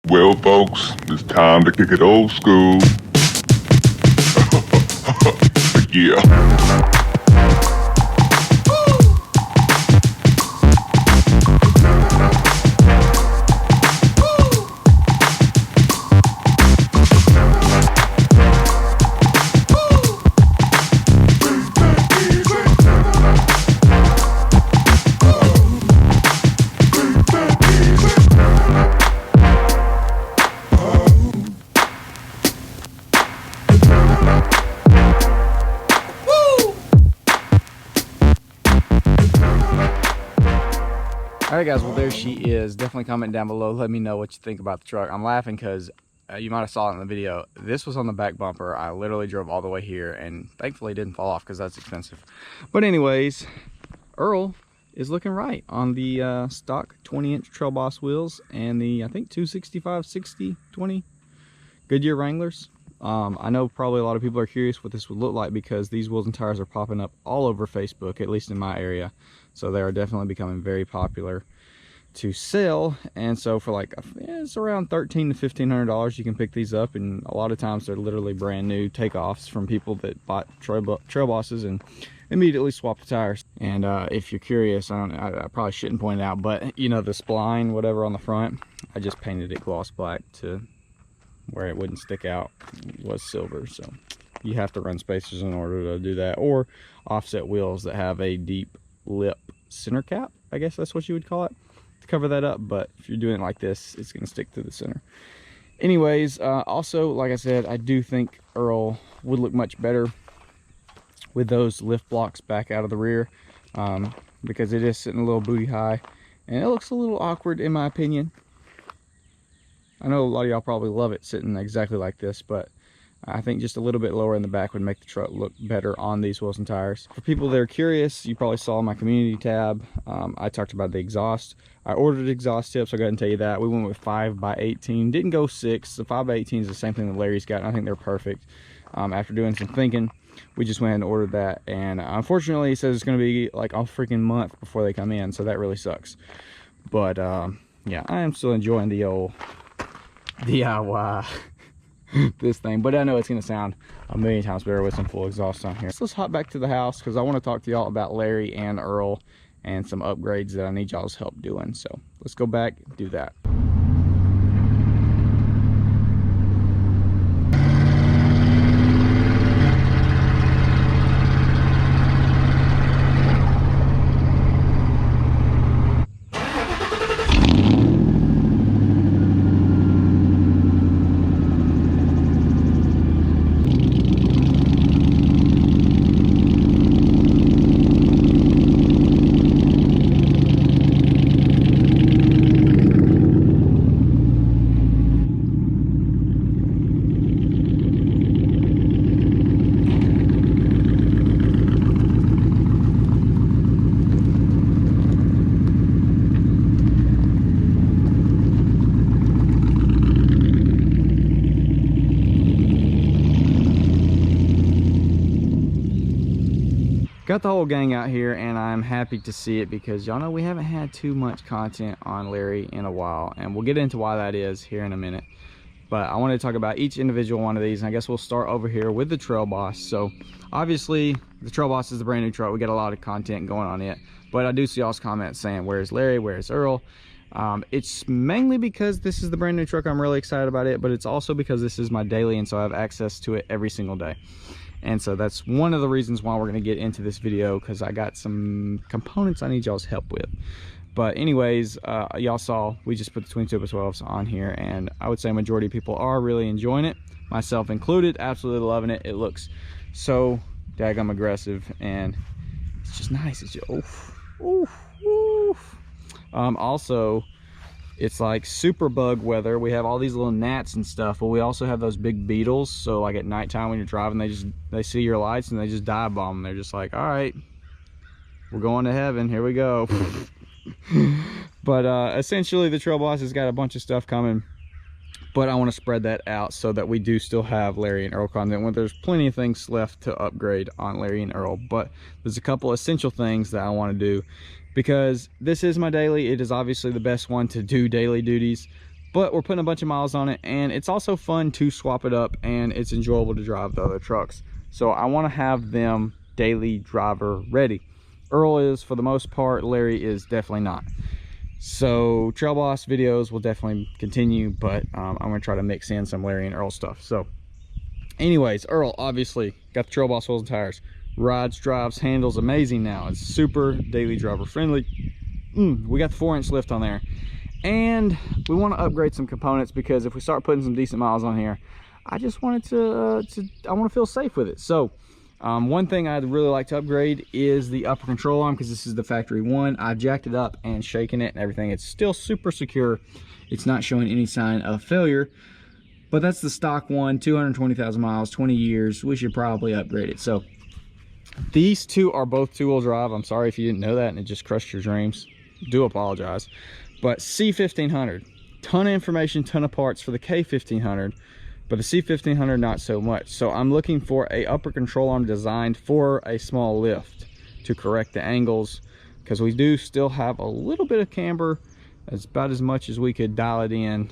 Well, folks, it's time to kick it old school. Yeah. Alright guys, well there she is. Definitely comment down below, let me know what you think about the truck. I'm laughing because you might have saw it in the video. This was on the back bumper. I literally drove all the way here and thankfully it didn't fall off because that's expensive. But anyways, Earl is looking right on the stock 20-inch Trailboss wheels and the, I think, 265 60 20 Goodyear Wranglers. I know probably a lot of people are curious what this would look like because these wheels and tires are popping up all over Facebook, at least in my area. So they are definitely becoming very popular to sell. And so for like, it's around $1,300 to $1,500 you can pick these up. And a lot of times they're literally brand new takeoffs from people that bought Trailbosses and immediately swap the tires. And if you're curious, I probably shouldn't point it out, but you know, the spline, whatever on the front, I just painted it gloss black to where it wouldn't stick out. It was silver, so you have to run spacers in order to do that, or offset wheels that have a deep lip center cap, I guess that's what you would call it, to cover that up. But if you're doing it like this, it's going to stick to the center. Anyways, also, like I said, I do think Earl would look much better with those lift blocks back out of the rear, because it is sitting a little booty high and it looks a little awkward in my opinion. I know a lot of y'all probably love it sitting exactly like this, but I think just a little bit lower in the back would make the truck look better on these wheels and tires. For people that are curious, you probably saw my community tab. I talked about the exhaust. I ordered exhaust tips, I'll go ahead and tell you that. We went with 5x18, didn't go 6. The 5x18 is the same thing that Larry's got, and I think they're perfect. After doing some thinking, we just went ahead and ordered that. And unfortunately, it says it's gonna be like a freaking month before they come in, so that really sucks. But yeah, I am still enjoying the old DIY this thing, but I know it's going to sound a million times better with some full exhaust on here. So let's hop back to the house because I want to talk to y'all about Larry and Earl and some upgrades that I need y'all's help doing. So let's go back and do that. Got the whole gang out here and I'm happy to see it because y'all know we haven't had too much content on Larry in a while, and we'll get into why that is here in a minute. But I wanted to talk about each individual one of these, and I guess we'll start over here with the Trailboss. So obviously the Trailboss is the brand new truck. We got a lot of content going on it, but I do see y'all's comments saying where's Larry, where's Earl. It's mainly because this is the brand new truck. I'm really excited about it, but it's also because this is my daily, and so I have access to it every single day. And so that's one of the reasons why we're going to get into this video, because I got some components I need y'all's help with. But anyways, y'all saw we just put the twin super 12s on here, and I would say majority of people are really enjoying it, myself included. Absolutely loving it. It looks so daggum aggressive, and it's just nice. It's just oof, oof, oof. Also, it's like super bug weather. We have all these little gnats and stuff, but we also have those big beetles. So like at nighttime when you're driving, they see your lights and they just dive bomb them. They're just like, all right, we're going to heaven, here we go. But essentially the Trailboss has got a bunch of stuff coming, but I want to spread that out so that we do still have Larry and Earl content when there's plenty of things left to upgrade on Larry and Earl. But there's a couple essential things that I want to do because this is my daily. It is obviously the best one to do daily duties, but we're putting a bunch of miles on it, and it's also fun to swap it up, and it's enjoyable to drive the other trucks. So I want to have them daily driver ready. Earl is for the most part, Larry is definitely not. So Trailboss videos will definitely continue, but I'm gonna try to mix in some Larry and Earl stuff. So anyways, Earl obviously got the Trailboss wheels and tires, rides, drives, handles amazing now. It's super daily driver friendly. We got the 4-inch lift on there, and we want to upgrade some components, because if we start putting some decent miles on here, I just wanted I want to feel safe with it. So one thing I'd really like to upgrade is the upper control arm, because this is the factory one. I've jacked it up and shaken it and everything. It's still super secure. It's not showing any sign of failure, but that's the stock one, 220,000 miles, 20 years. We should probably upgrade it. So these two are both 2-wheel drive. I'm sorry if you didn't know that and it just crushed your dreams. Do apologize. But C1500, ton of information, ton of parts for the K1500, but the C1500 not so much. So I'm looking for a upper control arm designed for a small lift to correct the angles, because we do still have a little bit of camber. It's about as much as we could dial it in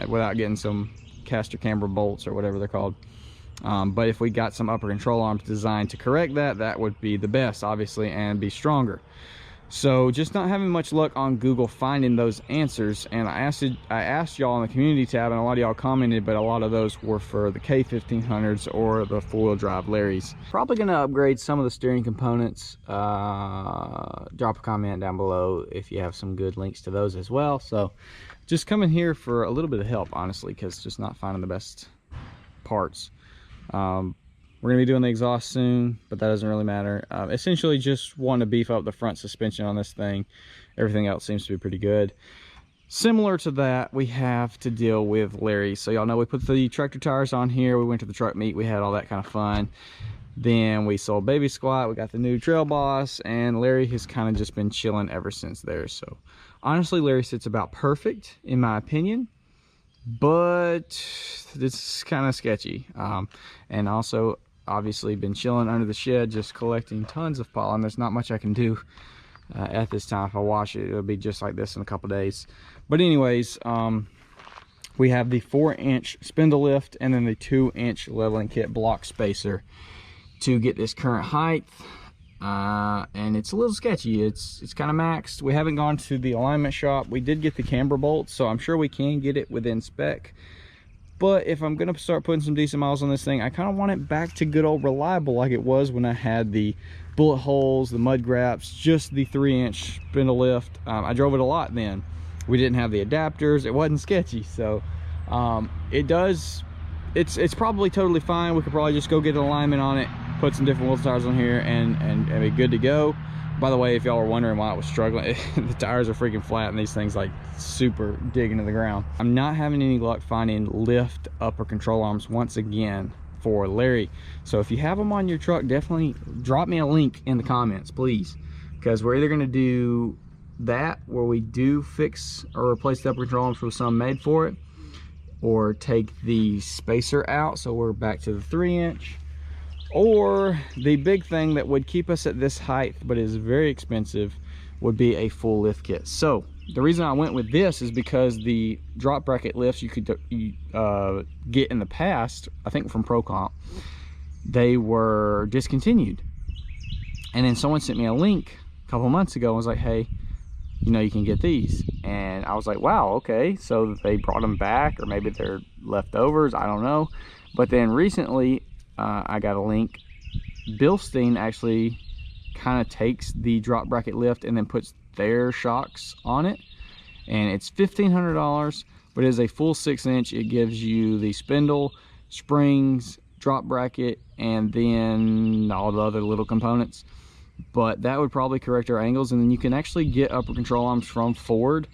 without getting some caster camber bolts or whatever they're called. But if we got some upper control arms designed to correct that, that would be the best, obviously, and be stronger. So just not having much luck on Google finding those answers, and I asked y'all in the community tab, and a lot of y'all commented, but a lot of those were for the K1500s or the 4-wheel drive Larrys. Probably going to upgrade some of the steering components. Drop a comment down below if you have some good links to those as well. So just coming here for a little bit of help, honestly, because just not finding the best parts. We're gonna be doing the exhaust soon, but that doesn't really matter. Essentially just want to beef up the front suspension on this thing. Everything else seems to be pretty good. Similar to that, we have to deal with Larry. So y'all know we put the tractor tires on here. We went to the truck meet. We had all that kind of fun. Then we sold Baby Squat. We got the new Trailboss, and Larry has kind of just been chilling ever since there. So honestly, Larry sits about perfect in my opinion, but it's kind of sketchy. And also, obviously been chilling under the shed just collecting tons of pollen. There's not much I can do at this time. If I wash it, it'll be just like this in a couple days. But anyways, we have the 4-inch spindle lift and then the 2-inch leveling kit block spacer to get this current height. And it's a little sketchy. It's kind of maxed. We haven't gone to the alignment shop. We did get the camber bolts, so I'm sure we can get it within spec. But if I'm gonna start putting some decent miles on this thing, I kind of want it back to good old reliable like it was when I had the bullet holes, the mud graps, just the 3-inch spindle lift. I drove it a lot then. We didn't have the adapters. It wasn't sketchy. So it's probably totally fine. We could probably just go get an alignment on it, put some different wheel tires on here, and be good to go. By the way, if y'all were wondering why I was struggling, the tires are freaking flat and these things like super dig into the ground. I'm not having any luck finding lift upper control arms once again for Larry. So if you have them on your truck, definitely drop me a link in the comments, please, because we're either going to do that where we do fix or replace the upper control arms with some made for it, or take the spacer out so we're back to the 3-inch. Or the big thing that would keep us at this height but is very expensive would be a full lift kit. So the reason I went with this is because the drop bracket lifts you could get in the past, I think from ProComp, they were discontinued. And then someone sent me a link a couple months ago and was like, hey, you know, you can get these. And I was like, wow, okay, so they brought them back, or maybe they're leftovers, I don't know. But then recently I got a link. Bilstein actually kind of takes the drop bracket lift and then puts their shocks on it, and it's $1,500, but it is a full 6-inch. It gives you the spindle, springs, drop bracket, and then all the other little components. But that would probably correct our angles, and then you can actually get upper control arms from Ford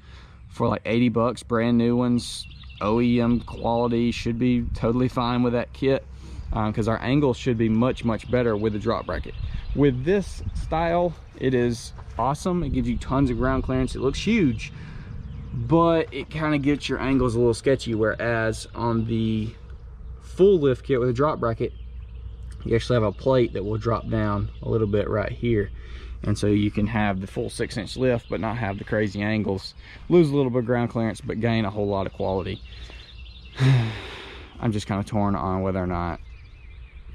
for like 80 bucks, brand new ones, OEM quality. Should be totally fine with that kit, because our angles should be much better with the drop bracket. With this style, it is awesome. It gives you tons of ground clearance. It looks huge, but it kind of gets your angles a little sketchy, whereas on the full lift kit with a drop bracket, you actually have a plate that will drop down a little bit right here, And so you can have the full 6-inch lift but not have the crazy angles, lose a little bit of ground clearance but gain a whole lot of quality. I'm just kind of torn on whether or not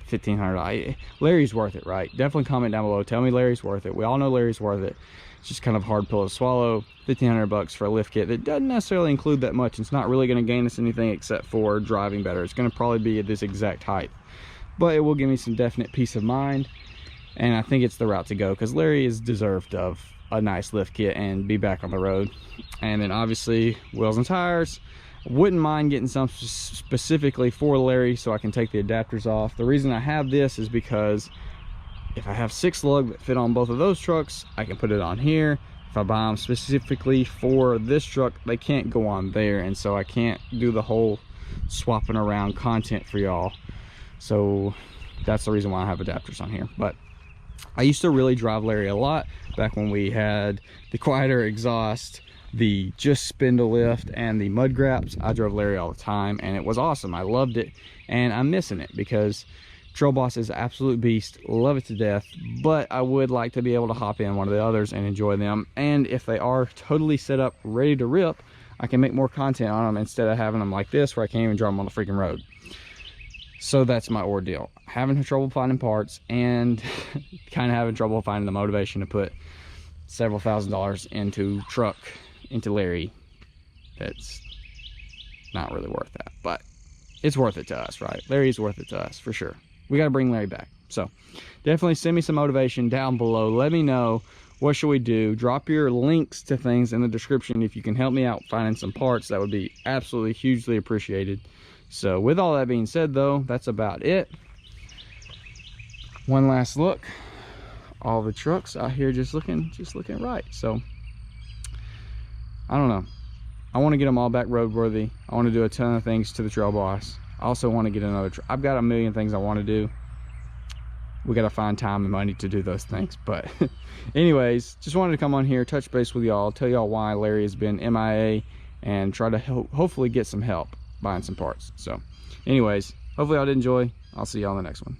$1,500. Larry's worth it, right? Definitely comment down below, tell me Larry's worth it. We all know Larry's worth it. It's just kind of a hard pill to swallow. $1,500 for a lift kit that doesn't necessarily include that much. It's not really going to gain us anything except for driving better. It's going to probably be at this exact height, but it will give me some definite peace of mind. And I think it's the route to go because Larry is deserved of a nice lift kit and be back on the road. And then obviously wheels and tires. Wouldn't mind getting some specifically for Larry so I can take the adapters off. The reason I have this is because if I have 6 lug that fit on both of those trucks, I can put it on here. If I buy them specifically for this truck, they can't go on there, and so I can't do the whole swapping around content for y'all. So that's the reason why I have adapters on here. But I used to really drive Larry a lot back when we had the quieter exhaust, the just spindle lift, and the mud graps. I drove Larry all the time and it was awesome. I loved it, and I'm missing it because Trailboss is an absolute beast. Love it to death, but I would like to be able to hop in one of the others and enjoy them. And if they are totally set up ready to rip, I can make more content on them instead of having them like this where I can't even drive them on the freaking road. So that's my ordeal. Having trouble finding parts and kind of having trouble finding the motivation to put several $1,000s into Larry. That's not really worth that, but it's worth it to us, right? Larry's worth it to us for sure. We got to bring Larry back. So definitely send me some motivation down below. Let me know, what should we do? Drop your links to things in the description. If you can help me out finding some parts, that would be absolutely hugely appreciated. So with all that being said though, that's about it. One last look. All the trucks out here just looking right. So I don't know. I want to get them all back roadworthy. I want to do a ton of things to the Trailboss. I also want to get another I've got a million things I want to do. We got to find time and money to do those things. But anyways, just wanted to come on here, touch base with y'all, tell y'all why Larry has been MIA, and try to hopefully get some help buying some parts. So anyways, hopefully y'all did enjoy. I'll see y'all in the next one.